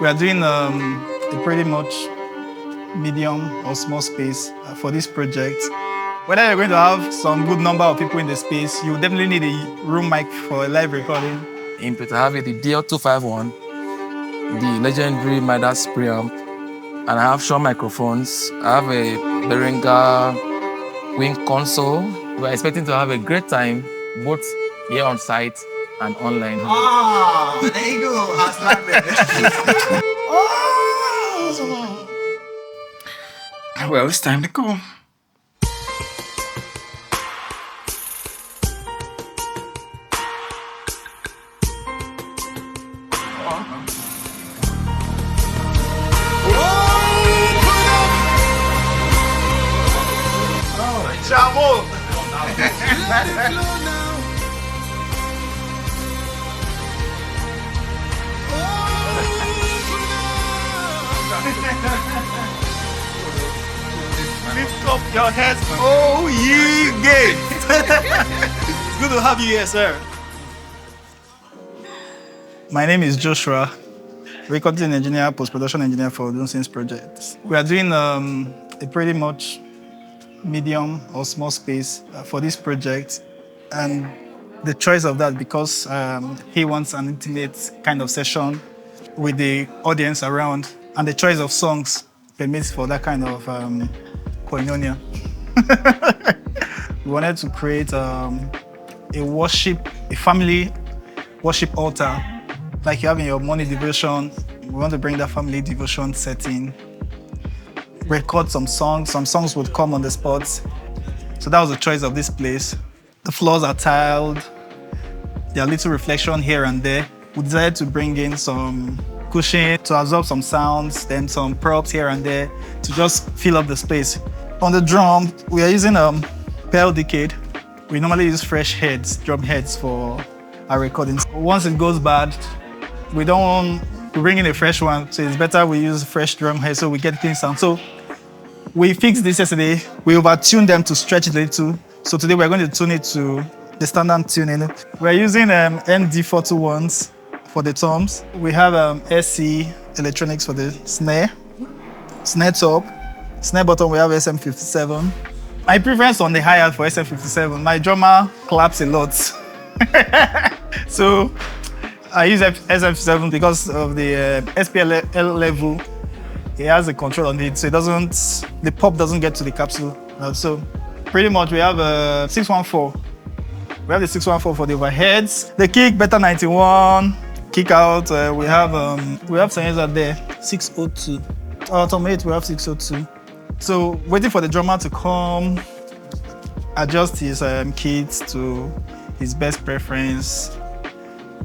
We are doing a pretty much medium or small space for this project. Whether you're going to have some good number of people in the space, you definitely need a room mic for a live recording. Input, I have the DL251, the legendary Midas preamp, and I have Shaw microphones. I have a Behringer Wing console. We're expecting to have a great time, both here on site and online. Ah, there you go. Well, it's time to go. Bravo! Lift up your heads, oh ye gates! It's good to have you here, sir. My name is Joshua, recording engineer, post-production engineer for Dunsin's project. We are doing a pretty much medium or small space for this project, and the choice of that because he wants an intimate kind of session with the audience around, and the choice of songs permits for that kind of koinonia. We wanted to create a family worship altar like you have in your morning devotion. We want to bring that family devotion setting, record some songs would come on the spot. So that was the choice of this place. The floors are tiled. There are little reflection here and there. We decided to bring in some cushion to absorb some sounds, then some props here and there to just fill up the space. On the drum, we are using Pearl Decade. We normally use fresh heads, drum heads for our recordings. Once it goes bad, we bring in a fresh one, so it's better we use fresh drum heads so we get clean sound. So we fixed this yesterday. We over-tuned them to stretch it a little. So today we're going to tune it to the standard tuning. We're using ND421s for the toms. We have SC electronics for the snare top. Snare bottom, we have SM57. My preference on the hi-hat for SM57, my drummer claps a lot. So I use SM57 because of the SPL level. It has a control on it, so the pop doesn't get to the capsule. So pretty much we have a 614. We have the 614 for the overheads. The kick, Beta 91. Kick out, we have Senyeza there, 602. Tom 8, we have 602. So waiting for the drummer to come, adjust his kits to his best preference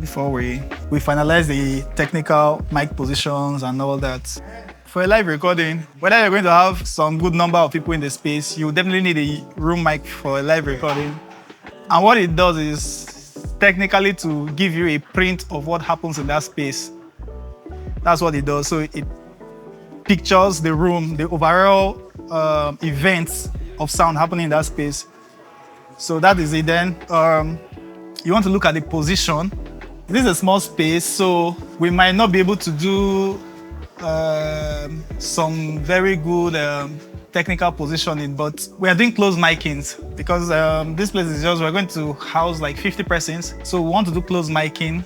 before we finalize the technical mic positions and all that. For a live recording, whether you're going to have some good number of people in the space, you definitely need a room mic for a live recording. And what it does is technically to give you a print of what happens in that space. That's what it does. So it pictures the room, the overall events of sound happening in that space. So that is it. Then you want to look at the position. This is a small space, so we might not be able to do some very good technical positioning, but we are doing close micings because this place is we're going to house like 50 persons, so we want to do close miking.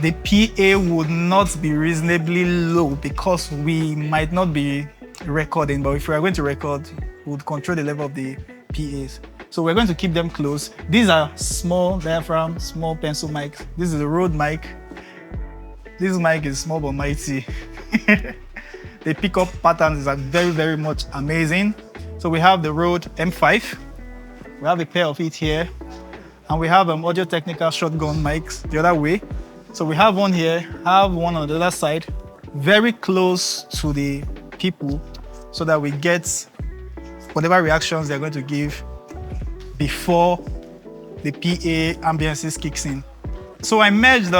The PA would not be reasonably low because we might not be recording, but if we are going to record, we would control the level of the PAs. So we're going to keep them close. These are small diaphragm, small pencil mics. This is a Rode mic. This mic is small but mighty. The pickup patterns are very, very much amazing. So we have the Rode M5. We have a pair of it here. And we have Audio Technica shotgun mics the other way. So we have one here, have one on the other side, very close to the people so that we get whatever reactions they're going to give before the PA ambiances kicks in. So I merged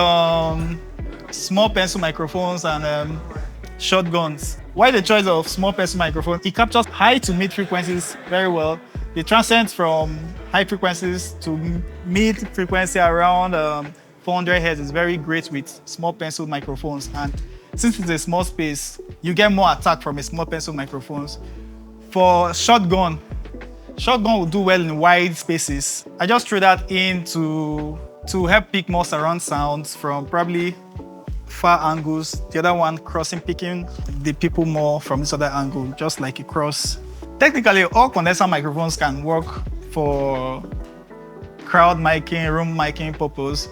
small pencil microphones and shotguns. Why the choice of small pencil microphone? It captures high to mid frequencies very well. It transcends from high frequencies to mid frequency around 400 Hz is very great with small pencil microphones, and since it's a small space, you get more attack from a small pencil microphones. For shotgun will do well in wide spaces. I just threw that in to help pick more surround sounds from probably far angles. The other one picking the people more from this other angle, just like a cross. Technically, all condenser microphones can work for crowd miking, room miking purpose.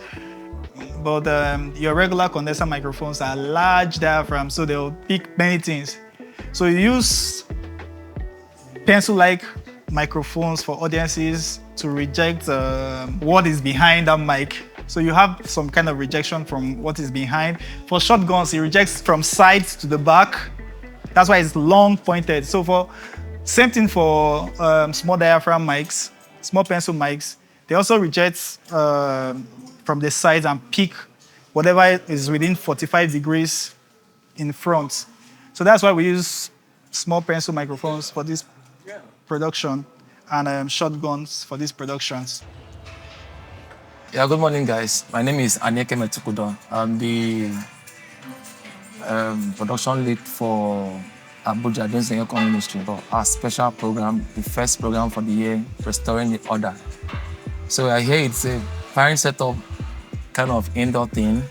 But your regular condenser microphones are large diaphragm, so they'll pick many things. So you use pencil-like microphones for audiences to reject what is behind that mic. So you have some kind of rejection from what is behind. For shotguns, it rejects from sides to the back. That's why it's long pointed. So same thing for small diaphragm mics, small pencil mics. They also reject from the sides and pick whatever is within 45 degrees in front. So that's why we use small pencil microphones for this production and shotguns for these productions. Yeah, good morning, guys. My name is Anyeke Metukudo. I'm the production lead for Abuja Dunsin Oyekan Ministry, but our special program, the first program for the year, Restoring the Order. So I hear it's a parent setup kind of indoor thing.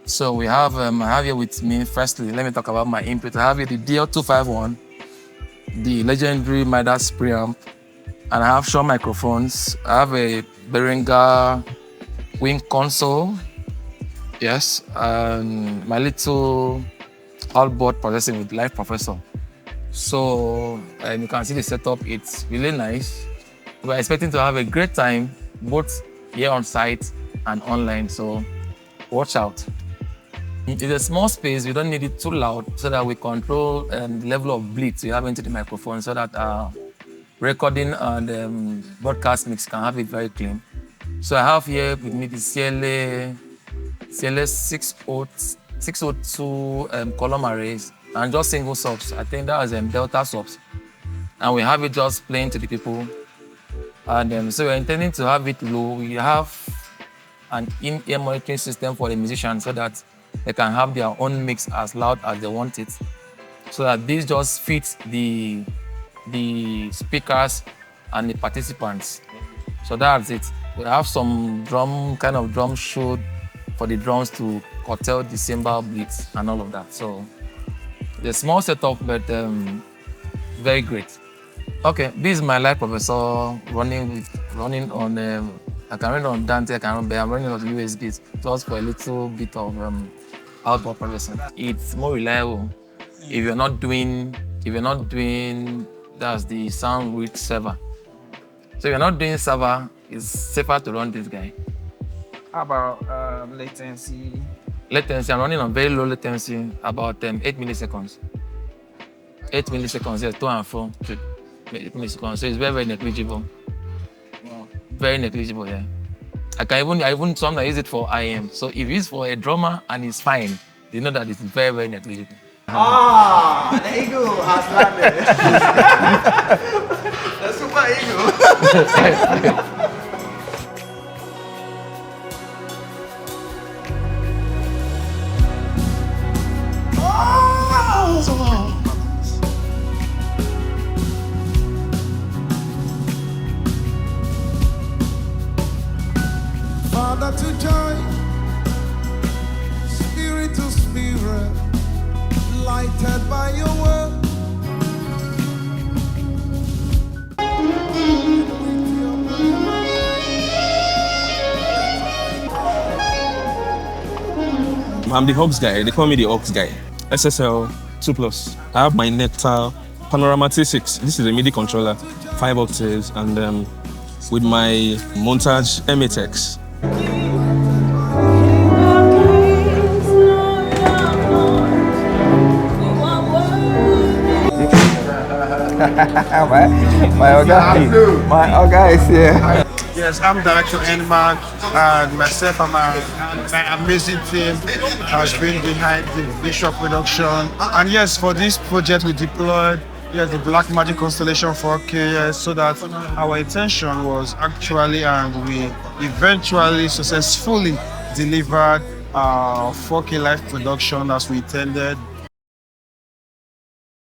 So we have, I have here with me, firstly, let me talk about my input. I have here the DL251, the legendary Midas preamp, and I have Shaw microphones. I have a Behringer wing console, yes, and my little outboard processing with live processor. So you can see the setup, it's really nice. We're expecting to have a great time, both here on site and online, so watch out. It's a small space, we don't need it too loud so that we control the level of bleed we have into the microphone so that our recording and broadcast mix can have it very clean. So I have here with me the CLA 602 column arrays and just single subs. I think that is Delta subs. And we have it just playing to the people. And so we're intending to have it low. We have an in-ear monitoring system for the musicians so that they can have their own mix as loud as they want it. So that this just fits the speakers and the participants. So that's it. We have some kind of drum show for the drums to curtail the cymbal bleeds and all of that. So the small setup, but very great. Okay, this is my live professor running on. I can run on Dante, I'm running on USBs just for a little bit of outboard processing. It's more reliable. If you're not doing, that's the sound with server. So if you're not doing server, it's safer to run this guy. How about latency? Latency, I'm running on very low latency, about 8 milliseconds. 8 milliseconds, yes, 2 and 4. 8 milliseconds, so it's very, very negligible. Wow. Very negligible, yeah. I even sometimes use it for IM. So if it's for a drummer and it's fine, you know that it's very, very negligible. Ah, the eagle has landed. The super eagle. Father to joy, spirit to spirit, lighted by your word. I'm the Hawks guy. They call me the Hawks guy. SSL 2+. I have my Nectar Panorama T6. This is a MIDI controller, 5 octaves, and with my Montage M8X. My Oga is here. Yes, I'm Director Enmark, and myself and my amazing team has been behind the Bishop production. And yes, for this project we deployed the Black Magic Constellation 4K, yes, so that our intention was actually, and we eventually successfully delivered 4K live production as we intended.